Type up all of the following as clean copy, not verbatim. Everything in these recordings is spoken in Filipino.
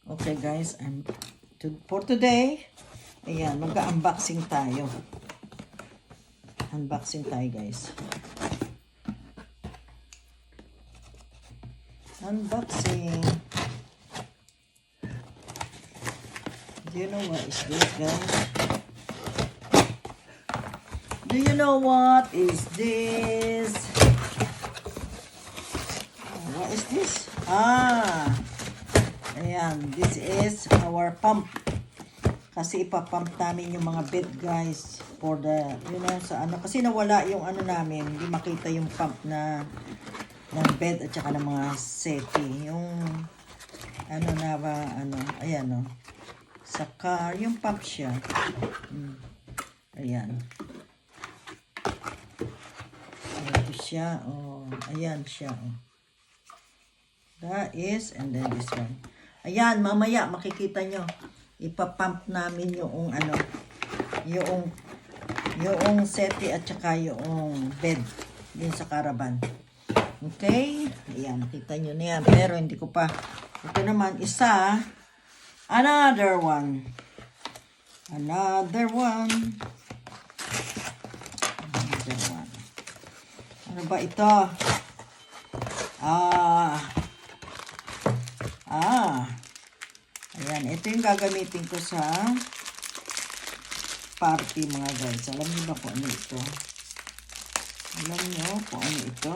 Okay guys, for today, ayan, mag-unboxing tayo. Unboxing tayo guys. Unboxing. Do you know what is this guys? Do you know what is this? What is this? Ayan, this is our pump. Kasi ipapump namin yung mga bed guys for the, sa ano. Kasi nawala yung ano namin, hindi makita yung pump na ng bed at saka ng mga seti. Yung ayan o. Sa car, yung pump siya. Ayan. Ito siya, ayan siya, That is, and then this one. Ayan, mamaya makikita nyo. Ipapump namin yung yung seti at saka yung bed din sa caravan. Okay? Ayan, nakita nyo na yan. Pero hindi ko pa. Ito naman, isa. Another one. Another one. Another one. Ano ba ito? Ayan, ito yung gagamitin ko sa party mga guys. Alam niyo ba kung ano ito? Alam niyo kung ano ito?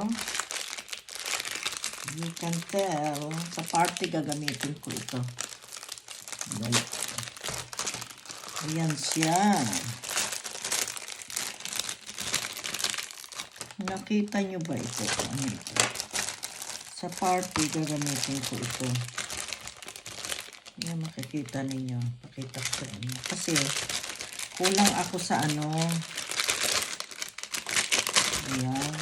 You can tell. Sa party gagamitin ko ito. Ayan siya. Nakita niyo ba ito? Ano ito? Sa party gagamitin ko ito. Yan, makikita ninyo. Pakita ko sa inyo. Kasi, kulang ako sa ano. Ayan.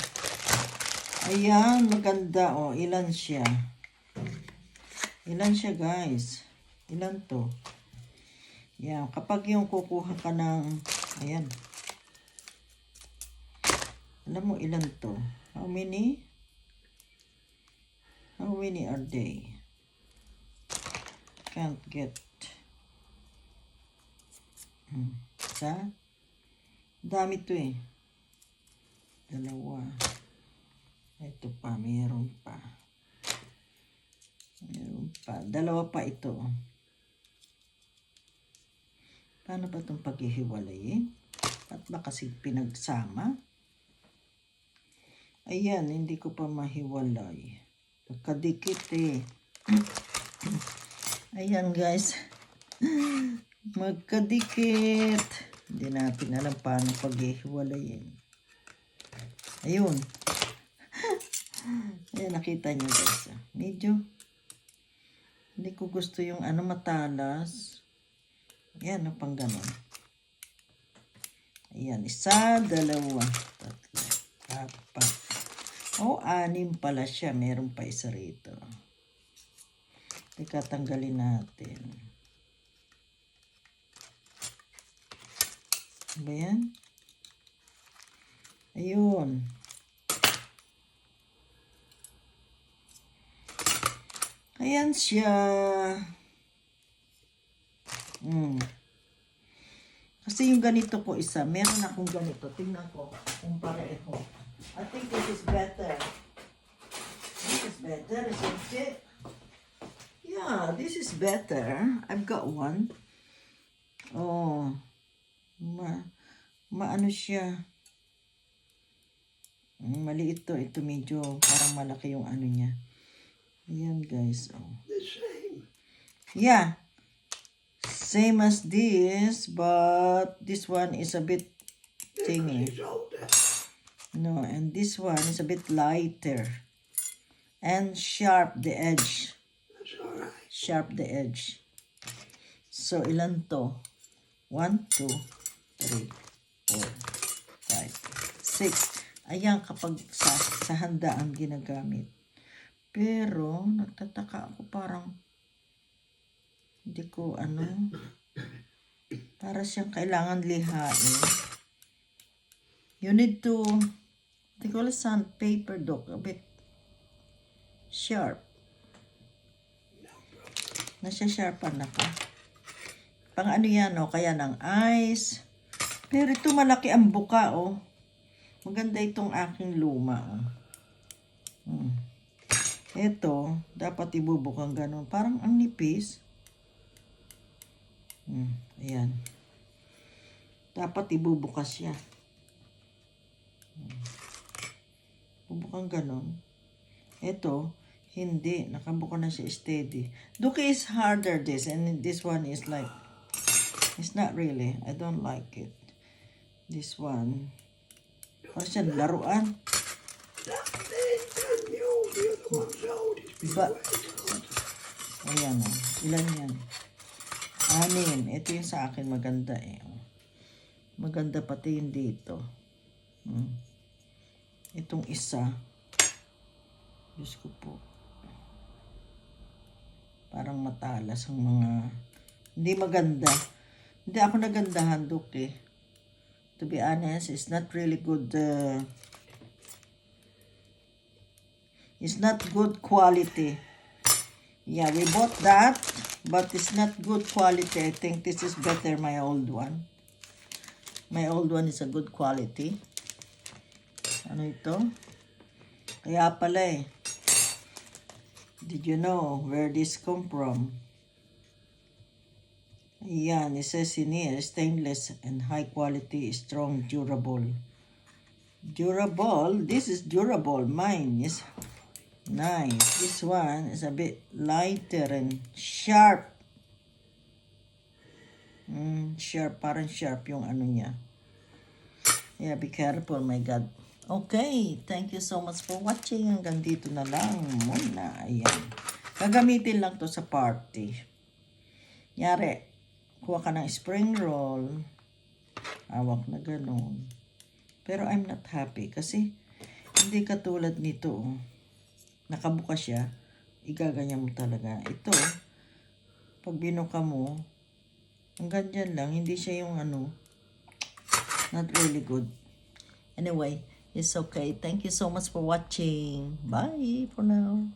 Ayan, maganda. O, ilan siya? Ilan siya, guys? Ilan to? Yan, kapag yung kukuha ka ng, ayan. Alam mo, ilan to? How many? How many are they? Can't get. Isa. Dami to eh. Dalawa. Ito pa. Mayroon pa. Mayroon pa. Dalawa pa ito. Paano ba itong paghihiwalayin? At ba kasi pinagsama? Ayan. Hindi ko pa mahiwalay. Kadikit eh. Ayan guys. Magkadikit. Hindi natin alam paano paghihiwalayin. Ayun. Ayan, nakita nyo guys. Medyo hindi ko gusto yung matalas. Ayan, pang ganon. Ayan, isa, dalawa, tatlo, apat. Anim pala siya. Meron pa isa rito. Teka, tanggalin natin. Ba yan? Ayun. Ayan siya. Kasi yung ganito ko isa. Meron akong ganito. Tingnan ko kung pareho. I think this is better. This is better, isn't it? Yeah, this is better. I've got one. Oh. Maano siya. Maliit to. Ito medyo parang malaki yung ano niya. Ayan guys. Oh. The same. Yeah. Same as this, but this one is a bit thingy. No, and this one is a bit lighter. And sharp the edge. Sharp the edge. So, ilan to? 1, 2, 3, 4, 5, 6. Ayan, kapag sa handaan ginagamit. Pero, nagtataka ako parang hindi ko para siyang kailangan lihain. You need to, they call it sandpaper, Doc. A bit sharp. Nasya-sharpan ako. Pang ano yan, oh, kaya ng ice. Pero ito malaki ang buka, oh. Maganda itong aking luma, oh. Ito, dapat ibubukang ganun. Parang ang nipis. Ayan. Dapat ibubukas siya. Bubukang ganun. Ito, hindi. Nakabuka na siya steady. Duki is harder this. And this one is like, it's not really. I don't like it. This one. Parang siya laruan. Ayan o. Ilan yan? 6. Ito yung sa akin maganda eh. Maganda pati yung dito. Itong isa. Diyos ko po. Parang matalas ang mga... Hindi maganda. Hindi ako nagandahan, Duki. To be honest, it's not really good... It's not good quality. Yeah, we bought that, but it's not good quality. I think this is better, my old one. My old one is a good quality. Ano ito? Kaya pala eh. Did you know where this come from? Ayan, it says in here, stainless and high quality, strong, durable. Durable? This is durable. Mine is... nice. This one is a bit lighter and sharp. Sharp. Parang sharp yung ano niya. Yeah, be careful, my God. Okay. Thank you so much for watching. Hanggang dito na lang muna. Ayan. Gagamitin lang to sa party. Yari, kuha ka ng spring roll. Awak na ganun. Pero I'm not happy kasi hindi katulad nito. Nakabuka siya, igaganyan mo talaga. Ito, pag binuka mo, hanggang dyan lang, hindi siya yung ano, not really good. Anyway, it's okay. Thank you so much for watching. Bye for now.